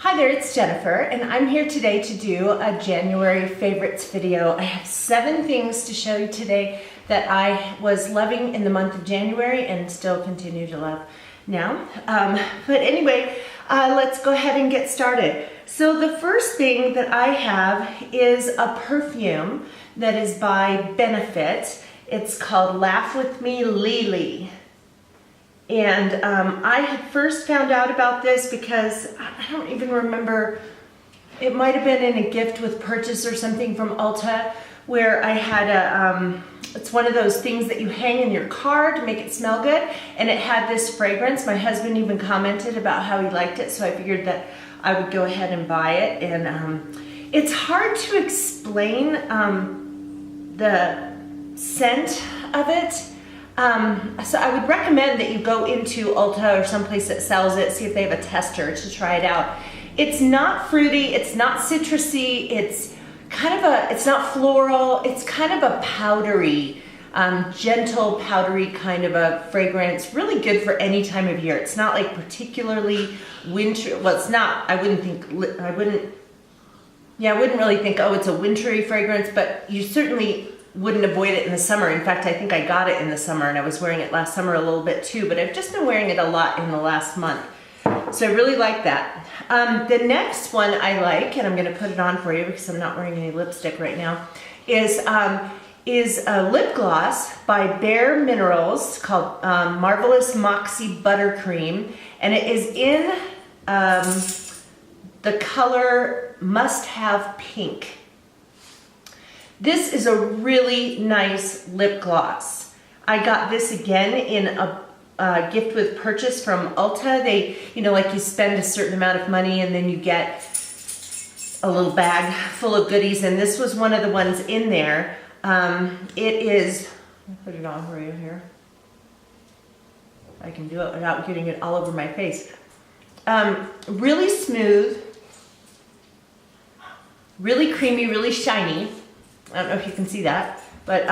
Hi there, it's Jennifer, and I'm here today to do a January favorites video. I have 7 things to show you today that I was loving in the month of January and still continue to love now. But anyway, let's go ahead and get started. So the first thing that I have is a perfume that is by Benefit. It's called Laugh With Me Lily. And I had first found out about this because I don't even remember, it might have been in a gift with purchase or something from Ulta, where I had a, it's one of those things that you hang in your car to make it smell good, and it had this fragrance. My husband even commented about how he liked it, so I figured that I would go ahead and buy it. And it's hard to explain the scent of it. So I would recommend that you go into Ulta or someplace that sells it, see if they have a tester to try it out. It's not fruity, it's not citrusy, it's kind of a, it's not floral, it's kind of a powdery, gentle powdery kind of a fragrance, really good for any time of year. It's not like particularly winter, well it's not, I wouldn't really think, oh it's a wintry fragrance, but you certainly wouldn't avoid it in the summer. In fact, I think I got it in the summer and I was wearing it last summer a little bit too, but I've just been wearing it a lot in the last month. So I really like that. The next one I like, and I'm gonna put it on for you because I'm not wearing any lipstick right now, is a lip gloss by Bare Minerals called Marvelous Moxie Buttercream, and it is in the color Must Have Pink. This is a really nice lip gloss. I got this again in a gift with purchase from Ulta. They, you know, like you spend a certain amount of money and then you get a little bag full of goodies, and this was one of the ones in there. It is, let me put it on for you here. I can do it without getting it all over my face. Really smooth, really creamy, really shiny. I don't know if you can see that, but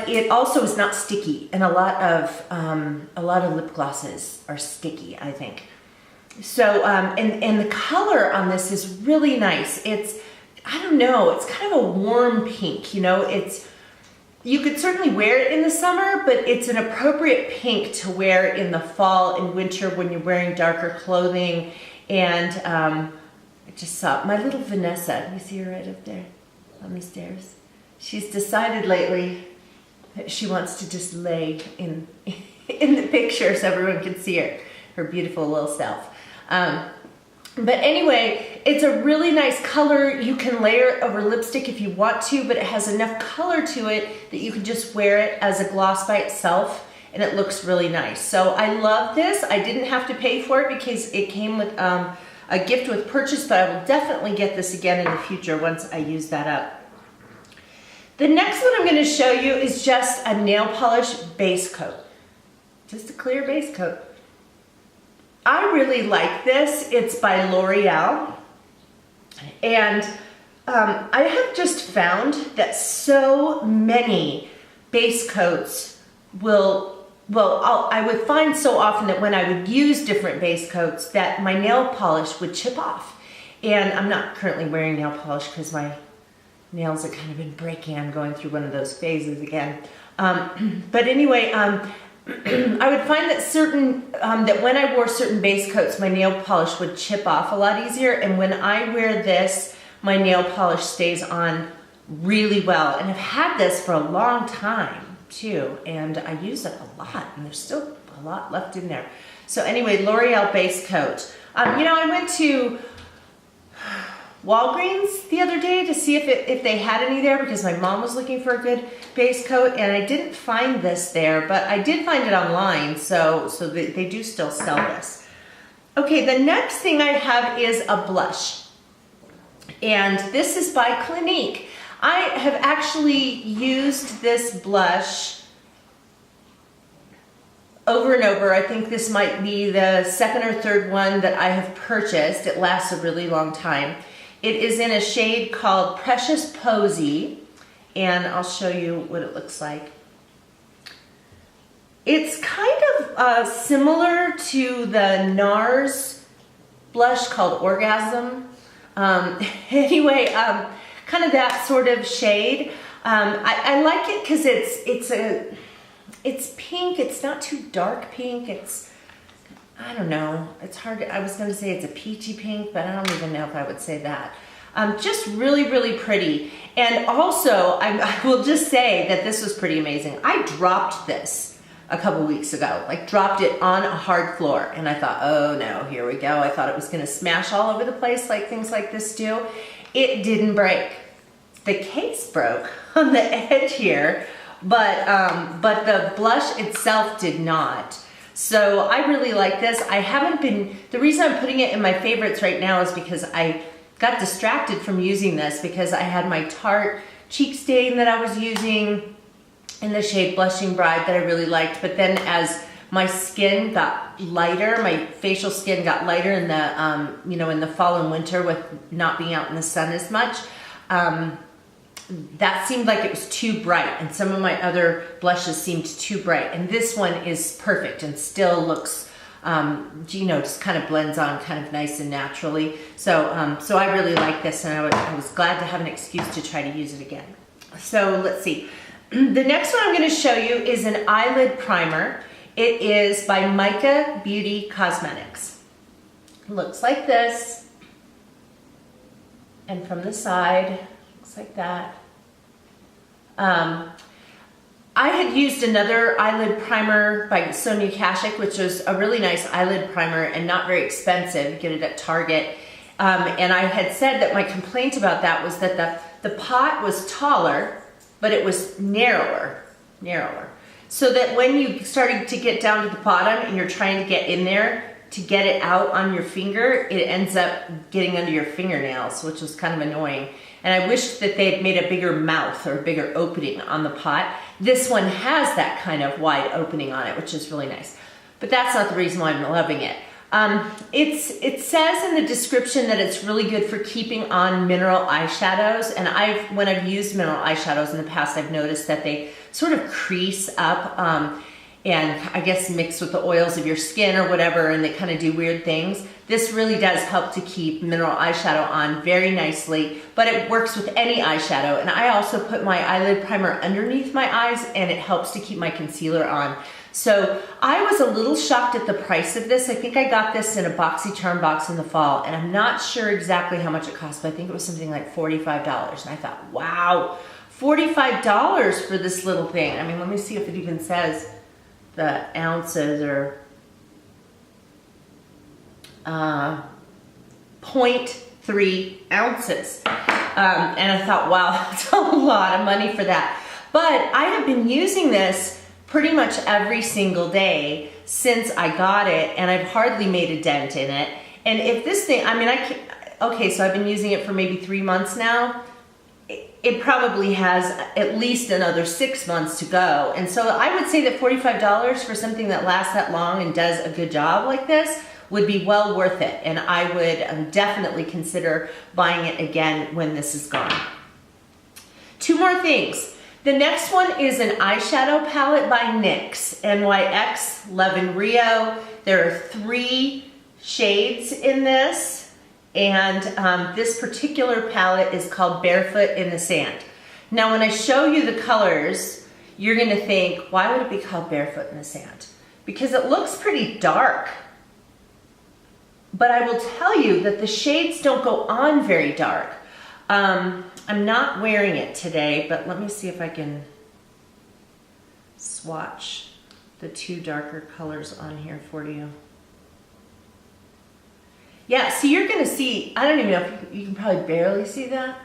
it also is not sticky, and a lot of lip glosses are sticky, I think. So and the color on this is really nice. It's, I don't know, it's kind of a warm pink, you know. It's, you could certainly wear it in the summer, but it's an appropriate pink to wear in the fall and winter when you're wearing darker clothing. And I just saw my little Vanessa. You see her right up there on the stairs. She's decided lately that she wants to just lay in the picture so everyone can see her beautiful little self. But anyway, it's a really nice color. You can layer it over lipstick if you want to, but it has enough color to it that you can just wear it as a gloss by itself, and it looks really nice. So I love this. I didn't have to pay for it because it came with a gift with purchase, but I will definitely get this again in the future once I use that up. The next one I'm going to show you is just a nail polish base coat. Just a clear base coat. I really like this. It's by L'Oreal. And I have just found that so many base coats I would find so often that when I would use different base coats that my nail polish would chip off. And I'm not currently wearing nail polish because my nails have kind of been breaking. I'm going through one of those phases again. But anyway, I would find that that when I wore certain base coats, my nail polish would chip off a lot easier. And when I wear this, my nail polish stays on really well. And I've had this for a long time too, and I use it a lot, and there's still a lot left in there. So anyway, L'Oreal base coat. You know, I went to Walgreens the other day to see if they had any there because my mom was looking for a good base coat, and I didn't find this there, but I did find it online, so they do still sell this. Okay, the next thing I have is a blush, and this is by Clinique. I have actually used this blush over and over. I think this might be the second or third one that I have purchased. It lasts a really long time. It is in a shade called Precious Posy, and I'll show you what it looks like. It's kind of similar to the NARS blush called Orgasm. Anyway, kind of that sort of shade. I like it because it's pink. It's not too dark pink. It's, I don't know. It's hard. I was going to say it's a peachy pink, but I don't even know if I would say that. Just really, really pretty. And also, I will just say that this was pretty amazing. I dropped this a couple weeks ago, like dropped it on a hard floor. And I thought, oh no, here we go. I thought it was gonna smash all over the place like things like this do. It didn't break. The case broke on the edge here, but the blush itself did not. So I really like this. The reason I'm putting it in my favorites right now is because I got distracted from using this because I had my Tarte cheek stain that I was using in the shade Blushing Bride that I really liked. But then as my skin got lighter, my facial skin got lighter in the, in the fall and winter with not being out in the sun as much, that seemed like it was too bright, and some of my other blushes seemed too bright. And this one is perfect and still looks, just kind of blends on kind of nice and naturally. So, so I really like this, and I was glad to have an excuse to try to use it again. So let's see. The next one I'm going to show you is an eyelid primer. It is by Mica Beauty Cosmetics. It looks like this, and from the side, looks like that. I had used another eyelid primer by Sonia Kashuk, which was a really nice eyelid primer and not very expensive. You get it at Target. And I had said that my complaint about that was that the pot was taller, but it was narrower. So that when you started to get down to the bottom and you're trying to get in there to get it out on your finger, it ends up getting under your fingernails, which was kind of annoying. And I wish that they had made a bigger mouth or a bigger opening on the pot. This one has that kind of wide opening on it, which is really nice. But that's not the reason why I'm loving it. It says in the description that it's really good for keeping on mineral eyeshadows. And when I've used mineral eyeshadows in the past, I've noticed that they sort of crease up and I guess mix with the oils of your skin or whatever, and they kind of do weird things. This really does help to keep mineral eyeshadow on very nicely, but it works with any eyeshadow. And I also put my eyelid primer underneath my eyes, and it helps to keep my concealer on. So I was a little shocked at the price of this. I think I got this in a BoxyCharm box in the fall, and I'm not sure exactly how much it cost, but I think it was something like $45. And I thought, wow, $45 for this little thing. I mean, let me see if it even says the ounces are 0.3 ounces. And I thought, wow, that's a lot of money for that. But I have been using this pretty much every single day since I got it, and I've hardly made a dent in it. And if this thing, okay, so I've been using it for maybe 3 months now. It probably has at least another 6 months to go. And so I would say that $45 for something that lasts that long and does a good job like this would be well worth it. And I would definitely consider buying it again when this is gone. 2 more things. The next one is an eyeshadow palette by NYX, NYX Love and Rio. There are 3 shades in this. And this particular palette is called Barefoot in the Sand. Now, when I show you the colors, you're gonna think, why would it be called Barefoot in the Sand? Because it looks pretty dark. But I will tell you that the shades don't go on very dark. I'm not wearing it today, but let me see if I can swatch the 2 darker colors on here for you. Yeah, so you're gonna see, I don't even know if you can probably barely see that.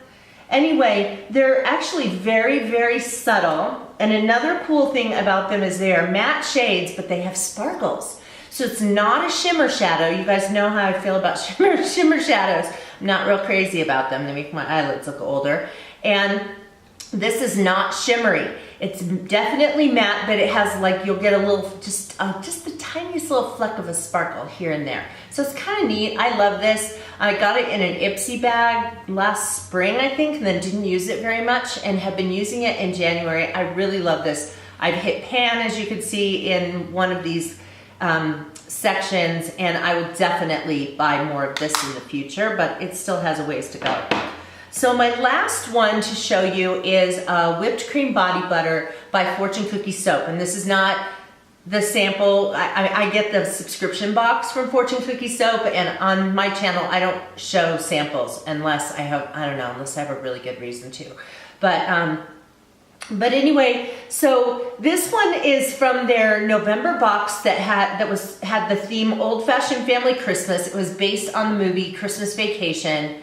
Anyway, they're actually very, very subtle. And another cool thing about them is they are matte shades, but they have sparkles. So it's not a shimmer shadow. You guys know how I feel about shimmer shadows. I'm not real crazy about them. They make my eyelids look older. And this is not shimmery. It's definitely matte, but it has like, you'll get a little, just the tiniest little fleck of a sparkle here and there. So it's kind of neat. I love this. I got it in an Ipsy bag last spring, I think, and then didn't use it very much and have been using it in January. I really love this. I've hit pan, as you can see, in one of these sections, and I will definitely buy more of this in the future, but it still has a ways to go. So my last one to show you is whipped cream body butter by Fortune Cookie Soap, and this is not the sample. I get the subscription box from Fortune Cookie Soap, and on my channel I don't show samples unless I have, I don't know, unless I have a really good reason to. But anyway, so this one is from their November box that had the theme Old Fashioned Family Christmas. It was based on the movie Christmas Vacation.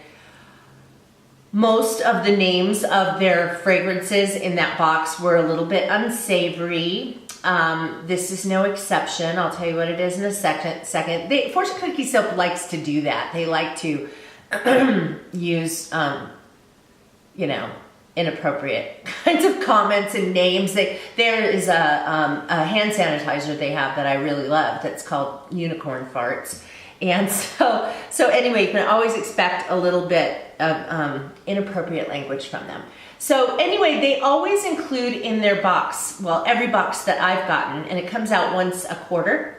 Most of the names of their fragrances in that box were a little bit unsavory. This is no exception. I'll tell you what it is in a second. Fortune Cookie Soap likes to do that. They like to use, you know, inappropriate kinds of comments and names. There is a hand sanitizer they have that I really love that's called Unicorn Farts. And so anyway, you can always expect a little bit of inappropriate language from them. So anyway, they always include in their box, well, every box that I've gotten, and it comes out once a quarter,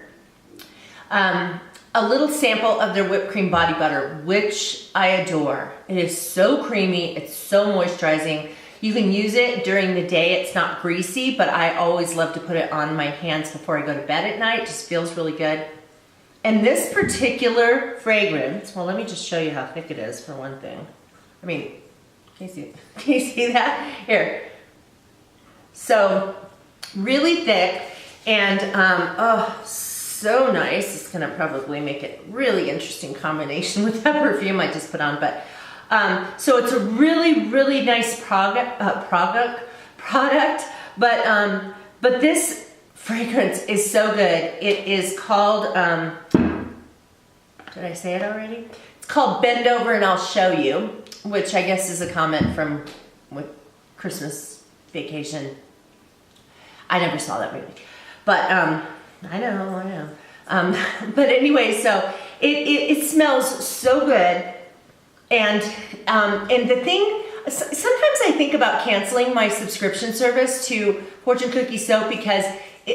a little sample of their whipped cream body butter, which I adore. It is so creamy, it's so moisturizing. You can use it during the day, it's not greasy, but I always love to put it on my hands before I go to bed at night. It just feels really good. And this particular fragrance, well, let me just show you how thick it is for one thing. I mean, can you see that? Here. So, really thick, and oh, so nice. It's gonna probably make it really interesting combination with that perfume I just put on. But so it's a really, really nice product. But this fragrance is so good. It is called, did I say it already? It's called Bend Over and I'll Show You, which I guess is a comment from Christmas Vacation. I never saw that movie, but I know. But anyway, so it smells so good, and the thing, sometimes I think about canceling my subscription service to Fortune Cookie Soap because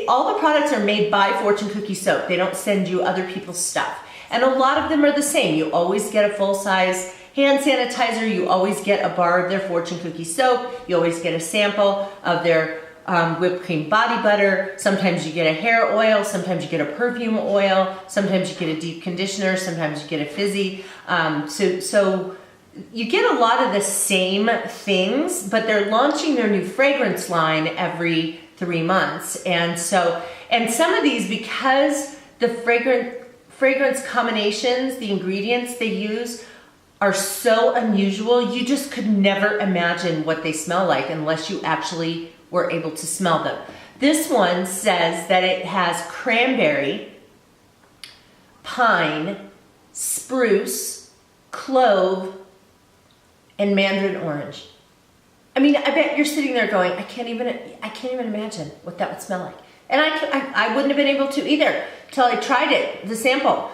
all the products are made by Fortune Cookie Soap. They don't send you other people's stuff. And a lot of them are the same. You always get a full-size hand sanitizer. You always get a bar of their Fortune Cookie Soap. You always get a sample of their whipped cream body butter. Sometimes you get a hair oil. Sometimes you get a perfume oil. Sometimes you get a deep conditioner. Sometimes you get a fizzy. So you get a lot of the same things, but they're launching their new fragrance line every 3 months. And some of these, because the fragrance combinations, the ingredients they use are so unusual, you just could never imagine what they smell like unless you actually were able to smell them. This one says that it has cranberry, pine, spruce, clove, and mandarin orange. I mean, I bet you're sitting there going, I can't even imagine what that would smell like. And I wouldn't have been able to either till I tried it, the sample.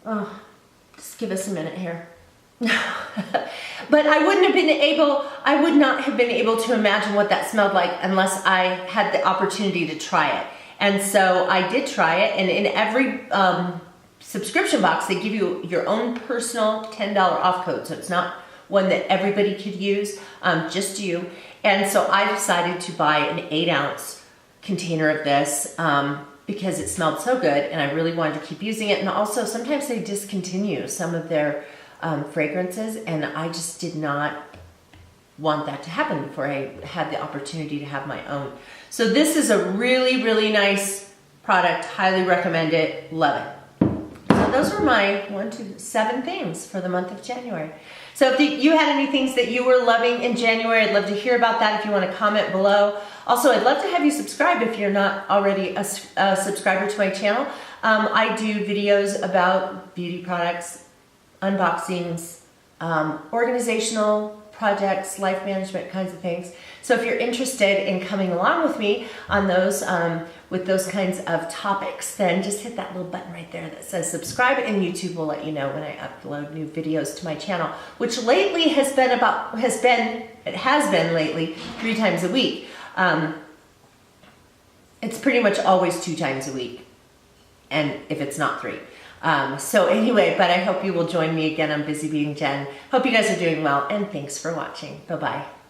Oh, just give us a minute here. But I would not have been able to imagine what that smelled like unless I had the opportunity to try it. And so I did try it, and in every subscription box, they give you your own personal $10 off code. So it's not one that everybody could use, just you. And so I decided to buy an 8-ounce container of this because it smelled so good and I really wanted to keep using it. And also sometimes they discontinue some of their fragrances, and I just did not want that to happen before I had the opportunity to have my own. So this is a really, really nice product. Highly recommend it. Love it. So those were my 7 things for the month of January. So if you had any things that you were loving in January, I'd love to hear about that if you want to comment below. Also, I'd love to have you subscribe if you're not already a subscriber to my channel. I do videos about beauty products, unboxings, organizational projects, life management kinds of things. So if you're interested in coming along with me on those, with those kinds of topics, then just hit that little button right there that says subscribe, and YouTube will let you know when I upload new videos to my channel, which lately has been lately 3 times a week. It's pretty much always 2 times a week. and if it's not 3. So anyway, but I hope you will join me again on Busy Being Jen. Hope you guys are doing well, and thanks for watching. Bye-bye.